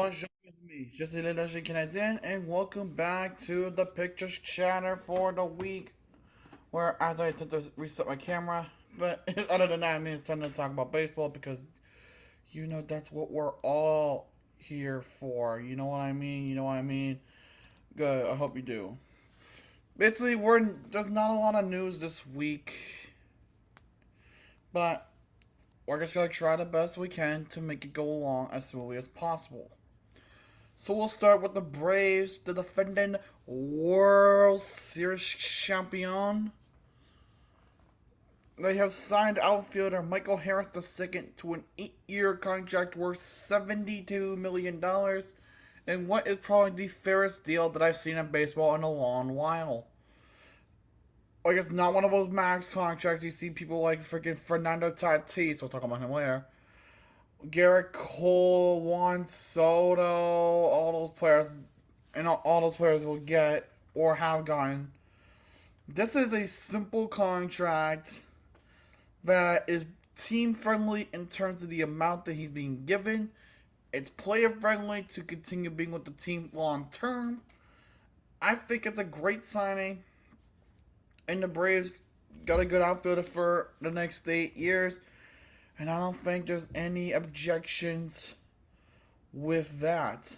Bonjour, me. Je suis le Logique Canadien, and welcome back to the Pictures Chatter for the week. Where, as I attempt to reset my camera, but other than that, I mean, it's time to talk about baseball because that's what we're all here for. You know what I mean? You know what I mean? Good. I hope you do. Basically, there's not a lot of news this week, but we're just gonna try the best we can to make it go along as smoothly as possible. So we'll start with the Braves, the defending World Series champion. They have signed outfielder Michael Harris II to an 8-year contract worth $72 million in what is probably the fairest deal that I've seen in baseball in a long while. Like, it's not one of those max contracts you see people like freaking Fernando Tatis, we'll talk about him later, Garrett Cole, Juan Soto, all those players, and all those players will get or have gotten. This is a simple contract that is team friendly in terms of the amount that he's being given. It's player friendly to continue being with the team long term. I think it's a great signing, and the Braves got a good outfielder for the next 8 years. And I don't think there's any objections with that.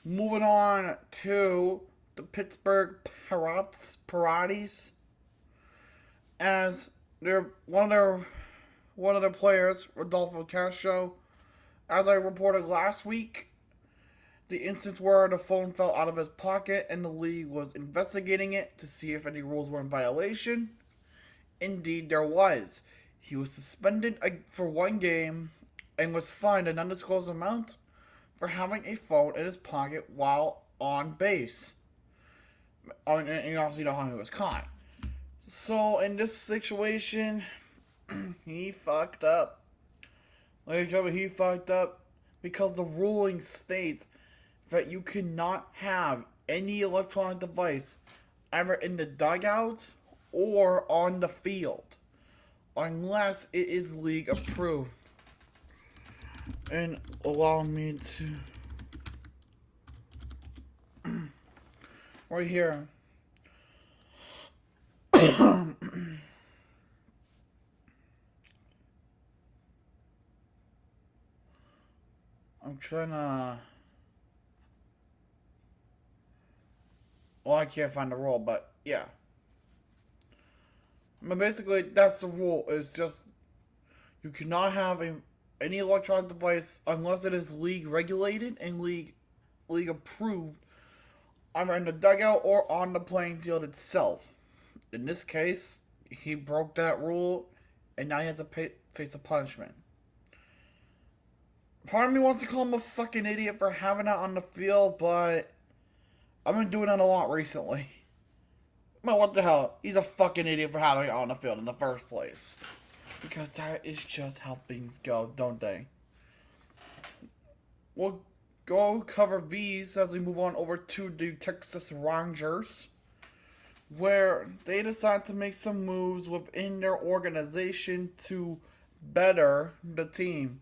Moving on to the Pittsburgh Pirates, as one of their players, Rodolfo Castro, as I reported last week, the instance where the phone fell out of his pocket and the league was investigating it to see if any rules were in violation. Indeed, there was. He was suspended for 1 game and was fined an undisclosed amount for having a phone in his pocket while on base. And you also know how he was caught. So, in this situation, he fucked up. Ladies and gentlemen, he fucked up because the ruling states that you cannot have any electronic device either in the dugout or on the field unless it is league approved. And allow me to right here. I'm trying to. Well, I can't find the rule, but yeah. But basically, that's the rule. Is just you cannot have any electronic device unless it is league regulated and league approved, either in the dugout or on the playing field itself. In this case, he broke that rule, and now he has to face a punishment. Part of me wants to call him a fucking idiot for having it on the field, but I've been doing that a lot recently. But what the hell? He's a fucking idiot for having it on the field in the first place. Because that is just how things go, don't they? We'll go cover these as we move on over to the Texas Rangers, where they decide to make some moves within their organization to better the team.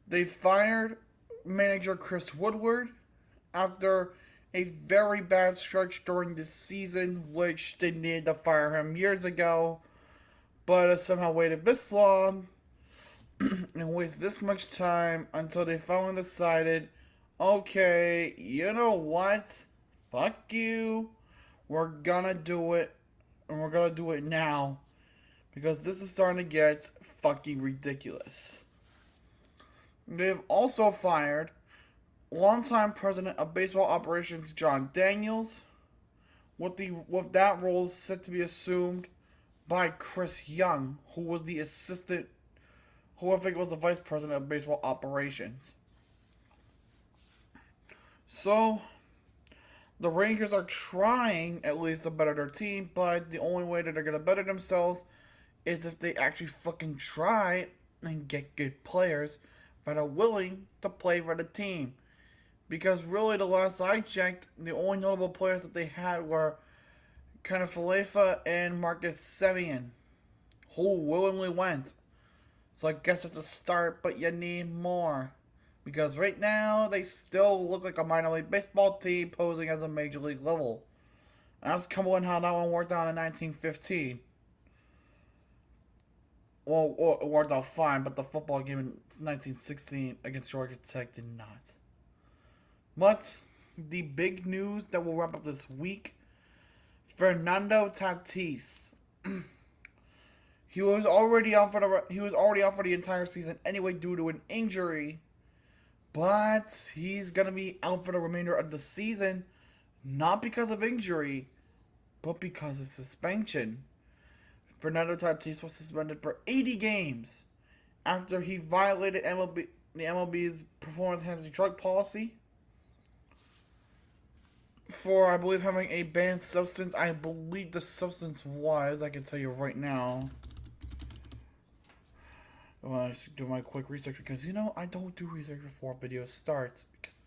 They fired manager Chris Woodward after a very bad stretch during this season, which they needed to fire him years ago, but somehow waited this long and waste this much time until they finally decided, okay, you know what? Fuck you. We're gonna do it, and we're gonna do it now, because this is starting to get fucking ridiculous. They've also fired longtime president of baseball operations John Daniels, with that role set to be assumed by Chris Young, who was the assistant, who I think was the vice president of baseball operations. So, the Rangers are trying at least to better their team, but the only way that they're going to better themselves is if they actually fucking try and get good players that are willing to play for the team. Because really, the last I checked, the only notable players that they had were Kenneth Falefa and Marcus Semien, who willingly went. So I guess it's a start, but you need more. Because right now, they still look like a minor league baseball team posing as a major league level. That's coming on how that one worked out in 1915. Well, it worked out fine, but the football game in 1916 against Georgia Tech did not. But the big news that will wrap up this week: Fernando Tatis. He was already out for the entire season anyway due to an injury, but he's gonna be out for the remainder of the season, not because of injury, but because of suspension. Fernando Tatis was suspended for 80 games after he violated the MLB's performance enhancing drug policy for, I believe, having a banned substance. I believe the substance was, I can tell you right now. I want to do my quick research because, I don't do research before video starts because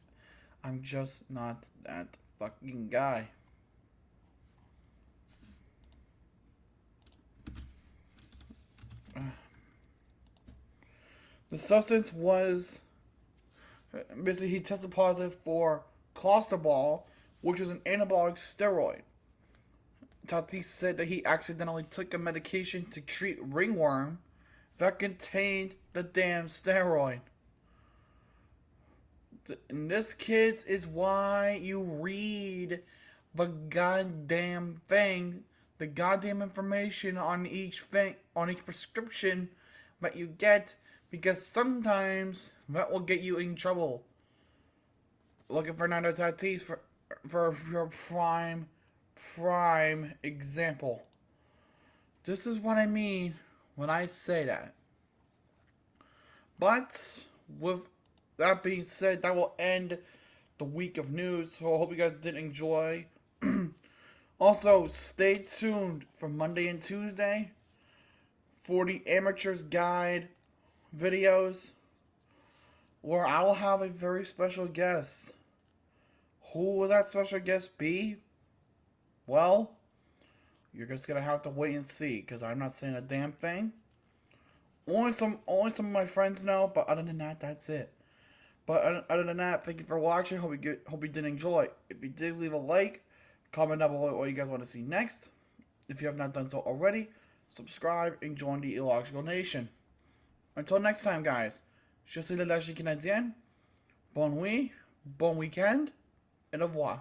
I'm just not that fucking guy. The substance was, basically, he tested positive for clostebol, which was an anabolic steroid. Tatis said that he accidentally took a medication to treat ringworm that contained the damn steroid. And this, kids, is why you read the goddamn thing, the goddamn information on each thing, on each prescription that you get, because sometimes that will get you in trouble. Look at Fernando Tatis for your prime example. This is what I mean when I say that. But with that being said, that will end the week of news. So I hope you guys did enjoy. Also, stay tuned for Monday and Tuesday for the Amateur's Guide videos, where I will have a very special guest. Who will that special guest be? Well, you're just gonna have to wait and see, because I'm not saying a damn thing. Only some of my friends know, but other than that, that's it. But other than that, thank you for watching. Hope you did enjoy. If you did, leave a like, comment down below what you guys want to see next. If you have not done so already, subscribe and join the Illogical Nation. Until next time, guys, je suis le Logique Canadien. Bonne nuit, bon weekend, et au revoir.